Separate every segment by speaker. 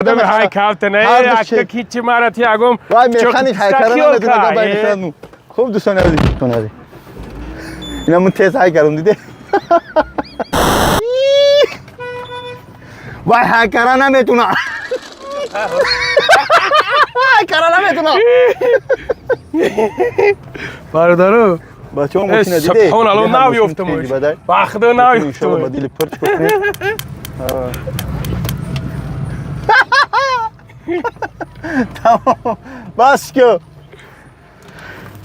Speaker 1: خدم های کافته نه اکتا کیچی مارتی اگم
Speaker 2: وای مکانیک های کردن ندونه باید خوب دوستان عزیز اینا من تیز های کردم دیده وای های کردن نمیتونه های کردن نمیتونه
Speaker 1: برادرو
Speaker 2: بچه ها ماشین دیده
Speaker 1: سبحان الله نمیفتم بخدا نمیفتم
Speaker 2: با دیل پرچ کنه تمام بس که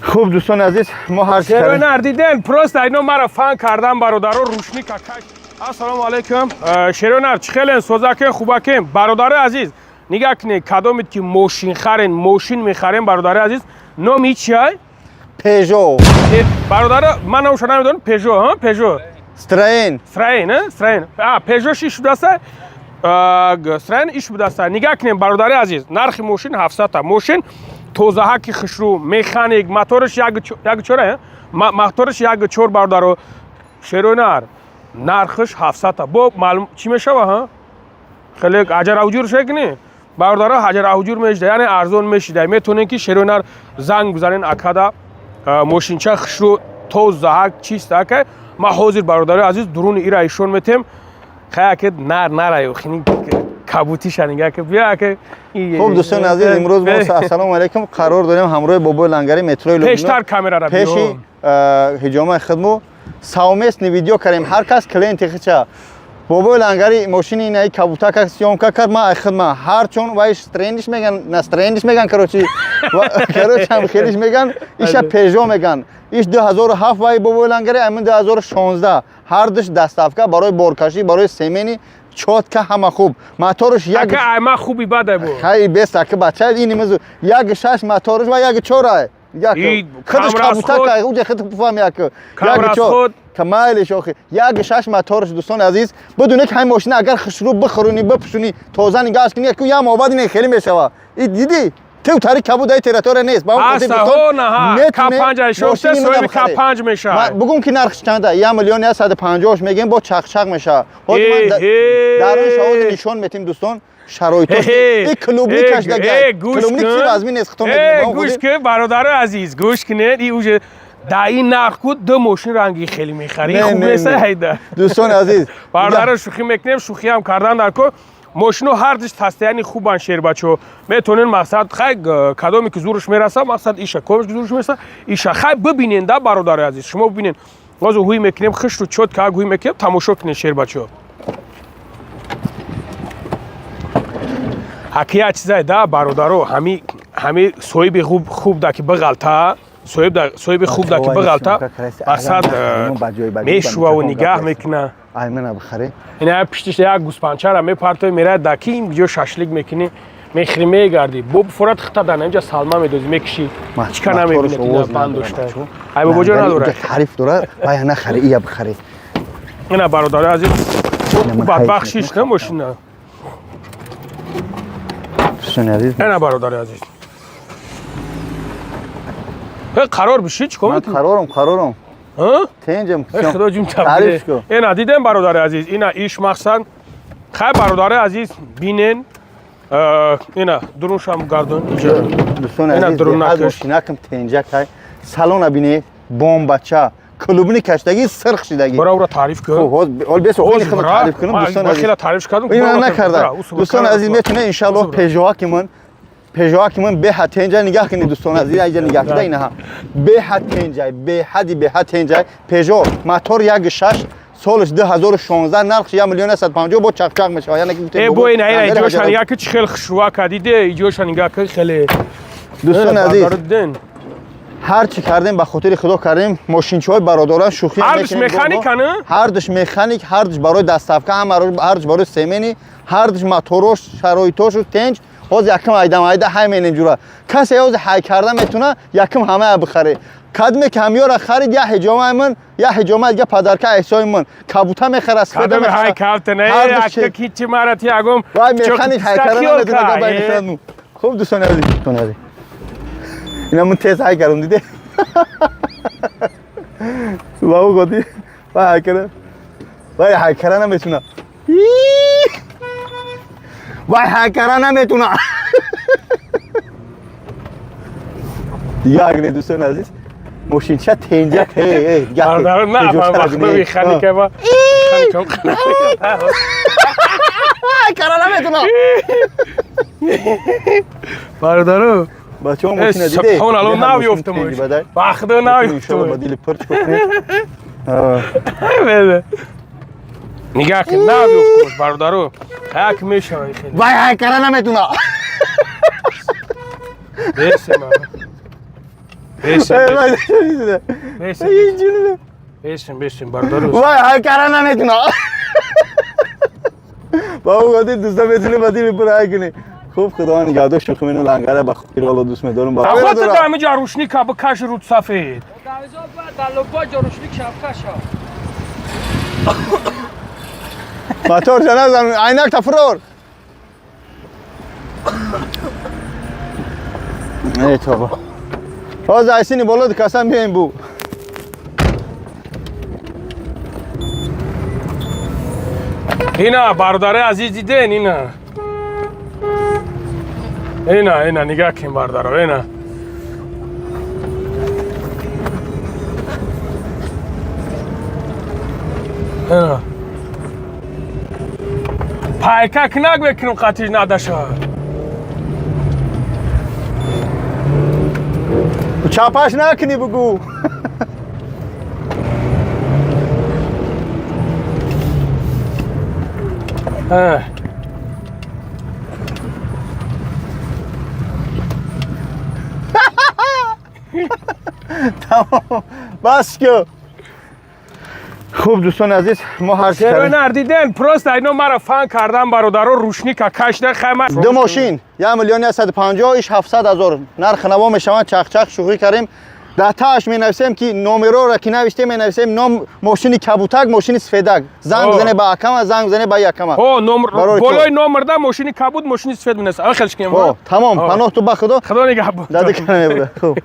Speaker 2: خوب دوستان عزیز ما هر چی
Speaker 1: کردیم دیدن پروست اینا مرا فان کردن برادرو روشنی کاکاش السلام علیکم شیرونر چخیلن سوزاکن خوباکن برادر عزیز نگاه کنید کدومید که ماشین خرین ماشین میخرین برادر عزیز نام چیه
Speaker 2: پژو
Speaker 1: برادر من نامش نمیدونم پژو ها پژو
Speaker 2: استرین
Speaker 1: پژو شیش بوده است استرین ایش بوده است نگاه کنید برادر عزیز نرخ ماشین 700 تا ماشین توزهک خشرو مکانیک موتورش یک چوره موتورش یک چور برادر شیرونر نرخش 700 تا با معلوم چی میشه ها خیلی اجر اوجور شکنی برادر اجر اوجور میشه یعنی ارزون میشه میتونین که شیرونر زنگ بزنین اکادا ماشینچه خشرو توزهک چیست که ما حاضر برادر عزیز درون ایرا ایشون میتیم خیلی که نر خیلی کابوتی شنیگه که بیا که
Speaker 2: خوب دوستان عزیز امروز ما السلام علیکم قرار داریم همراه بابای لنگری مترو لبنان
Speaker 1: پیشتر کامera را
Speaker 2: پیش هجوم خدمو ساومس نی ویدیو کردیم هر کس کلینت خچا بابای لنگری ماشین اینای کابوتا که سیوم کرد ما خدمت هر چون وایش ترندش میگن نسترندش میگن کروچی کروچ هم خیلیش میگن ایش پژو میگن ایش 2007 وای بابای لنگری امن 2016 هر دش دستافکا برای بورکاشی برای سیمنی چوت که همه خوب موتورش یک
Speaker 1: که ما خوبی بده بود
Speaker 2: خیلی بسته که بچه این میزو یک شش موتورش و یک چوره یک خودش کابوتا که اوج خود بفهم یک چور کمالش آخه یک شش موتورش دوستان عزیز بدون که همین ماشین اگر خشرو بخورونی بپشونی تازه نگاش کنی که یا مواد نه خیلی میشوه این دیدی تو تاریک کابودای تراتور نیست با اون
Speaker 1: دوستان نه K5 شوفته سوی K5 میشه
Speaker 2: بگم که نرخش چنده 1,150,000 میگیم با چق میشه خود من درونش آواز نشون میتیم دوستان شرایطش این کلوبی کشدگی کلوبی چی وزمی نیست خودم میگم
Speaker 1: گوش که برادر عزیز گوش کنید این اوج دایی نرخ کود دو ماشین رنگی خیلی میخری خوب نیست هیدا
Speaker 2: دوستان عزیز
Speaker 1: برادر شوخی میکنیم شوخی هم کردن در کو ماشینو هر دش تستیانی خوبن شیر بچو میتونین مقصد خیلی کدومی که زورش میرسه مقصد ایشه کمش که زورش میرسه ایشه خیلی ببینین ده برادر عزیز شما ببینین واسه هوی میکنیم خش رو چوت که هوی میکنیم تماشا کنین شیر بچو حقیقت چیزای ده برادرو همی صویب خوب ده که بغلطه صویب خوب ده که بغلطه مقصد میشوه و نگاه میکنه
Speaker 2: ایمن بخره
Speaker 1: اینا پشتش یک گوسپانچه را میپرتوی میره دکی اینجا شاشلیک میکنی میخری میگردی بوب فرات خطا دارن اینجا سالما میدوزی میکشی چیکار نمیبینی اینا بند داشته ای بابا جون نداره
Speaker 2: تعریف داره وای نه خری یا بخره
Speaker 1: اینا برادر عزیز بدبخت شیش نه ماشین
Speaker 2: دوستان عزیز
Speaker 1: اینا برادر عزیز قرار بشی چیکار میکنی
Speaker 2: قرارم
Speaker 1: ها
Speaker 2: تنجم
Speaker 1: خدا جون تعریف کن اینا دیدم برادر عزیز اینا ایش مقصد خیلی برادر عزیز بینن اینا درونش هم گردون اینجا
Speaker 2: دوستان عزیز ماشینا کم تنجک های سالن بینه بمب بچه کلوبنی کشتگی سرخ شدگی
Speaker 1: برای تعریف کن
Speaker 2: اول بیس اول خود تعریف کنم دوستان عزیز
Speaker 1: خیلی تعریف کردم
Speaker 2: اینا نکرده دوستان عزیز میتونه ان شاء الله پژو که من به حد اینجا نگاه کنید دوستان عزیز اینجا نگاه کنید اینا به حد اینجا به حد اینجا پژو موتور یک شش سالش 2016 نرخش 1,150,000 با چق میشه یعنی
Speaker 1: که بو اینا جوش نگاه که خیلی خشوا کردیده جوش نگاه که خیلی
Speaker 2: دوستان عزیز هر چی کردیم به خاطر خدا کردیم ماشینچهای برادران شوخی
Speaker 1: هر دش مکانیک نه
Speaker 2: هر دش مکانیک هر دش برای دستافکا هم هر دش برای سیمنی هر دش موتورش شرایطش تنج باز یکم ایده همین اینجوره کسی از های کردن میتونه یکم همه بخره کدمه کمیو را خرید یا حجامه من یا حجامه دیگه پدرکه احسای من کابوتا میخره
Speaker 1: کدمه های کافته نه اکتا کیچی مارتی اگم
Speaker 2: وای مکانیک های کردن ندونه باید خوب دوستان عزیز اینا من تیز های کردم دیده باو گفتی وای های کردن نمیتونه وای هکرها نمیتونه. دیگه اگه دوستان عزیز ماشین چه تنجک هی
Speaker 1: برادر نه من وقت میخوانی که با
Speaker 2: هکرها نمیتونه.
Speaker 1: برادر
Speaker 2: بچه ها ماشین دیده
Speaker 1: سبحان الله نمیفتم وقت نمیفتم
Speaker 2: بدیل پرچ کنه.
Speaker 1: نگاه کن نمیفتم برادر هک میشه
Speaker 2: وای هکرها نمیتونه.
Speaker 1: بیسیم بیسیم برادر
Speaker 2: وای هکرها نمیتونه. بابا گفتی دوستا بتونه بدیل پر کنه. خوب خدا نگهدارش خمینو لنگره بخیر والا دوست می‌دارم.
Speaker 1: خودت دائم جاروشنی که بکش رود سفید.
Speaker 3: دلوبا جاروشنی شفکشا.
Speaker 2: موتور جنازم عینک تفرور. ای توبه. باز ایسینی بالا کسان بیاین بو.
Speaker 1: اینا برادر عزیز دیدین اینا نگاه کن برادر اینا پایکک نگ بکنم قطیج نداشت
Speaker 2: چاپاش نکنی بگو. تمام بس که خوب دوستان عزیز ما هر چی
Speaker 1: چرا نردیدن پروست اینا مرا فان کردن برادر روشنی که کش نخمه
Speaker 2: دو ماشین 1,150,000 ایش 700,000 نرخ نوا میشوند. چخ شوخی کردیم در تاش می نویسیم که نمرو را که نوشته می نویسیم نام ماشین کبوتک ماشین سفیدک زنگ زنه با اکم زنگ زنه با یکم.
Speaker 1: بالای نمر ده ماشین کبوت ماشین سفید می‌نویسه. خیلی کنیم
Speaker 2: تمام پناه تو به خدا
Speaker 1: خدا نگهبان
Speaker 2: داده کنه. خوب